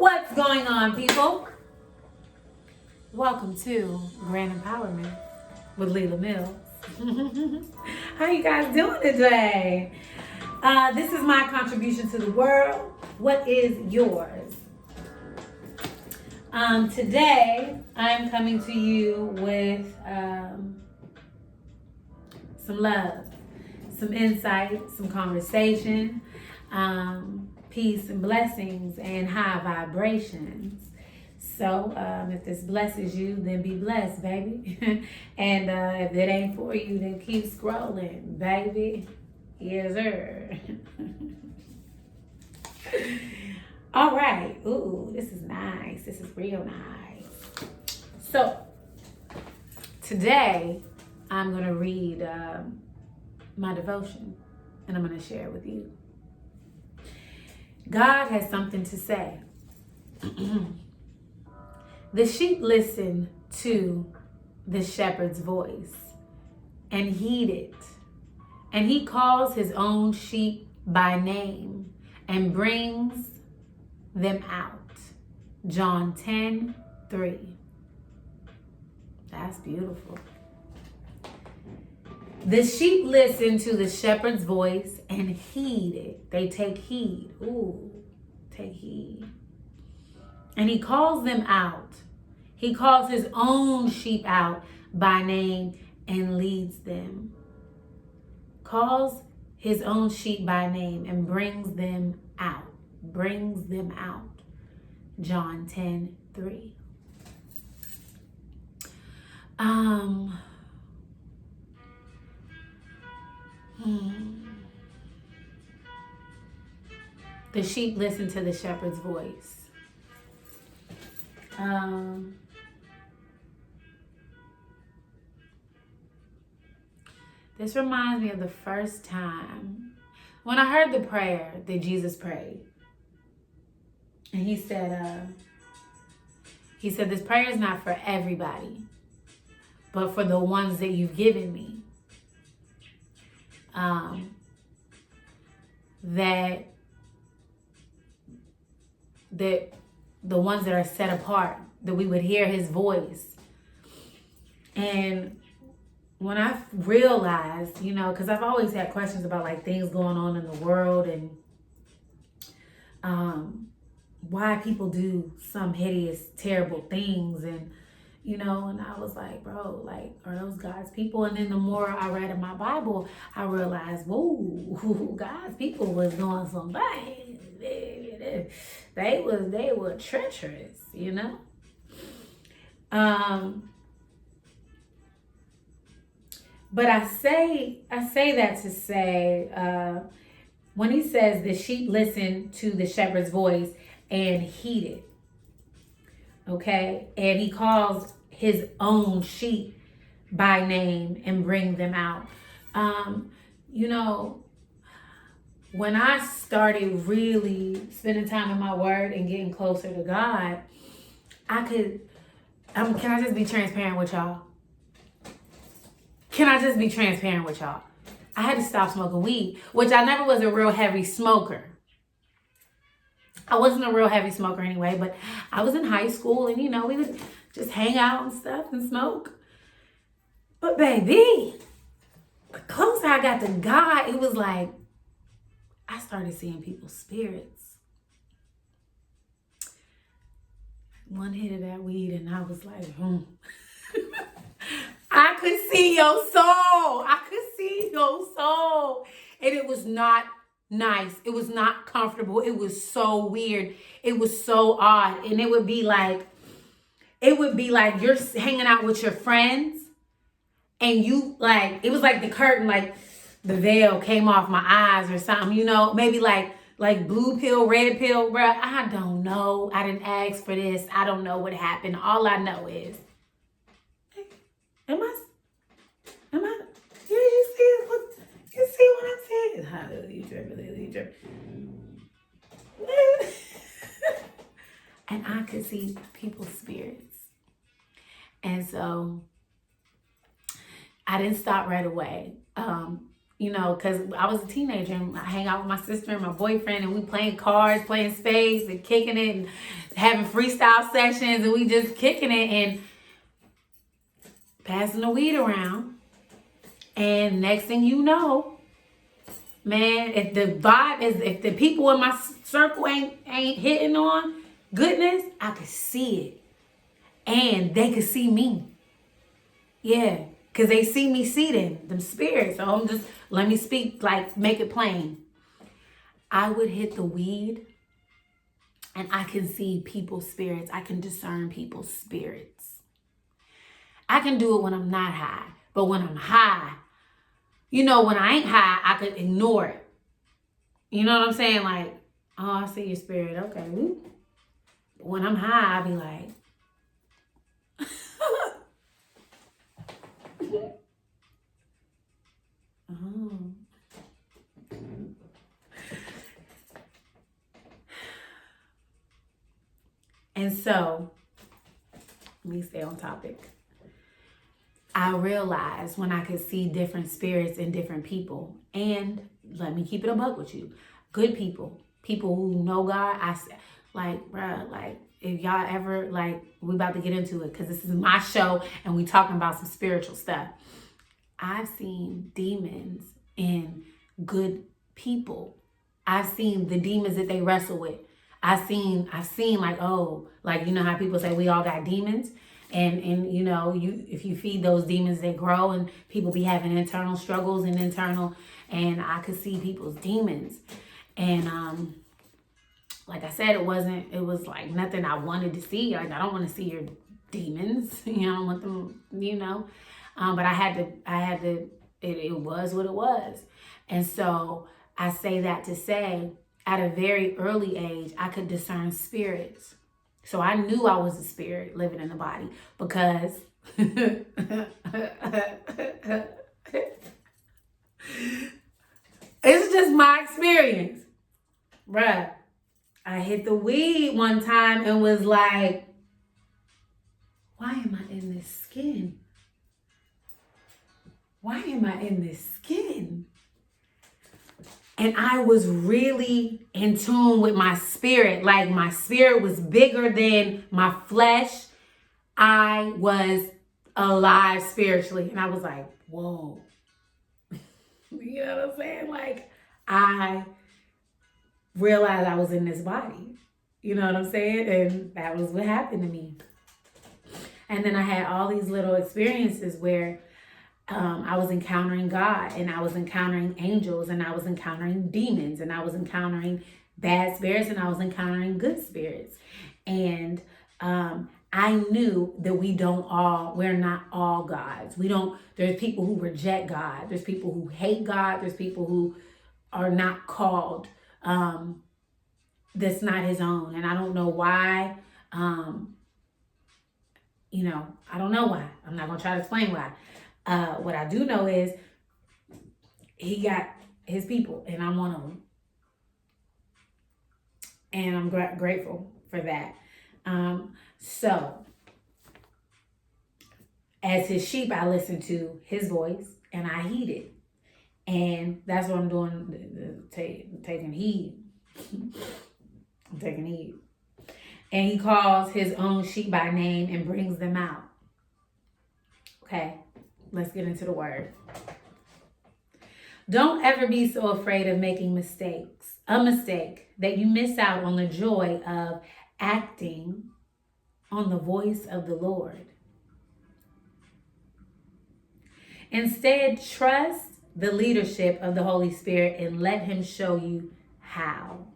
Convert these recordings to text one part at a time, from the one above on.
What's going on, people? Welcome to Grand Empowerment with Leela Mills. How you guys doing today? This is my contribution to the world. What is yours? Today, I'm coming to you with some love, some insight, some conversation, peace and blessings, and high vibrations. So if this blesses you, then be blessed, baby. And if it ain't for you, then keep scrolling, baby. Yes, sir. All right. Ooh, this is nice. This is real nice. So today, I'm going to read my devotion, and I'm going to share it with you. God has something to say. The sheep listen to the shepherd's voice and heed it. And he calls his own sheep by name and brings them out. John 10:3. That's beautiful. The sheep listen to the shepherd's voice and heed it. They take heed. Ooh, take heed. And he calls them out. He calls his own sheep out by name and leads them. Calls his own sheep by name and brings them out. Brings them out. John 10:3. The sheep listen to the shepherd's voice. This reminds me of the first time when I heard the prayer that Jesus prayed. And he said, this prayer is not for everybody, but for the ones that you've given me. That the ones that are set apart, that we would hear his voice. And when I realized, because I've always had questions about like things going on in the world and why people do some hideous, terrible things. And I was like, bro, like, are those God's people? And then the more I read in my Bible, I realized, whoa, God's people was doing some things. They were treacherous, But I say that to say, when he says the sheep listen to the shepherd's voice and heed it, okay? And he calls his own sheep by name and bring them out. When I started really spending time in my word and getting closer to God, can I just be transparent with y'all? Can I just be transparent with y'all? I had to stop smoking weed, which I never was a real heavy smoker. I wasn't a real heavy smoker anyway, but I was in high school and, we would just hang out and stuff and smoke. But baby, the closer I got to God, it was like, I started seeing people's spirits. One hit of that weed and I was like, I could see your soul. I could see your soul. And it was not nice. It was not comfortable. It was so weird. It was so odd. And it would be like you're hanging out with your friends and you like, it was like the curtain, like the veil came off my eyes or something, maybe like blue pill, red pill, bruh. I don't know. I didn't ask for this. I don't know what happened. All I know is, you see what I'm saying? Hallelujah. And I could see people's spirits. And so I didn't stop right away. you know, because I was a teenager and I hang out with my sister and my boyfriend and we playing cards, playing spades and kicking it and having freestyle sessions and we just kicking it and passing the weed around. And next thing you know, man, if the vibe is, if the people in my circle ain't hitting on goodness, I could see it. And they could see me. Yeah. Because they see me seating them spirits. So I'm just, let me speak, like, make it plain. I would hit the weed and I can see people's spirits. I can discern people's spirits. I can do it when I'm not high. But when I'm high, you know, when I ain't high, I could ignore it. You know what I'm saying? Like, oh, I see your spirit. Okay. When I'm high, I'll be like, oh. And so, let me stay on topic. I realized when I could see different spirits in different people. And let me keep it a buck with you. Good people, people who know God, like, bruh, like, if y'all ever, like, we about to get into it because this is my show and we talking about some spiritual stuff. I've seen demons in good people. I've seen the demons that they wrestle with. I've seen like, oh, like, you know how people say we all got demons? And you know, if you feed those demons, they grow and people be having internal struggles and I could see people's demons. And like I said, it was like nothing I wanted to see. Like, I don't want to see your demons. You know, I don't want them, you know. But I had to, it was what it was. And so I say that to say, at a very early age, I could discern spirits. So I knew I was a spirit living in the body because it's just my experience. Bruh, I hit the weed one time and was like, why am I in this skin? Why am I in this skin? And I was really in tune with my spirit. Like, my spirit was bigger than my flesh. I was alive spiritually. And I was like, whoa. You know what I'm saying? Like, I realized I was in this body. You know what I'm saying? And that was what happened to me. And then I had all these little experiences where I was encountering God, and I was encountering angels, and I was encountering demons, and I was encountering bad spirits, and I was encountering good spirits. And I knew that we're not all gods. There's people who reject God. There's people who hate God. There's people who are not called. That's not his own. And I don't know why. You know, I don't know why. I'm not going to try to explain why. What I do know is he got his people, and I'm one of them. And I'm grateful for that. So, as his sheep, I listen to his voice, and I heed it. And that's what I'm doing, taking heed. I'm taking heed. And he calls his own sheep by name and brings them out. Okay. Let's get into the word. Don't ever be so afraid of making mistakes. A mistake that you miss out on the joy of acting on the voice of the Lord. Instead, trust the leadership of the Holy Spirit and let him show you how.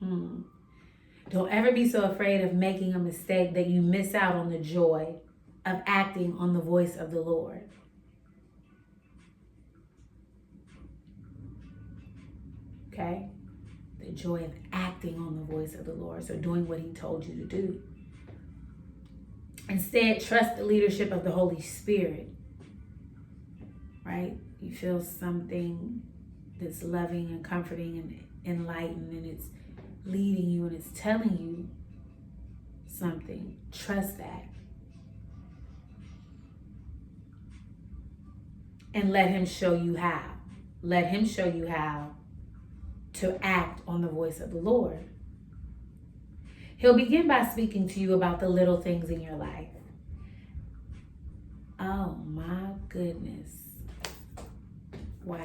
Don't ever be so afraid of making a mistake that you miss out on the joy of acting on the voice of the Lord. Okay? The joy of acting on the voice of the Lord. So doing what he told you to do. Instead, trust the leadership of the Holy Spirit. Right? You feel something that's loving and comforting and enlightened, and it's leading you and it's telling you something. Trust that. And let him show you how. let him show you how to act on the voice of the Lord. He'll begin by speaking to you about the little things in your life. Oh my goodness. Wow.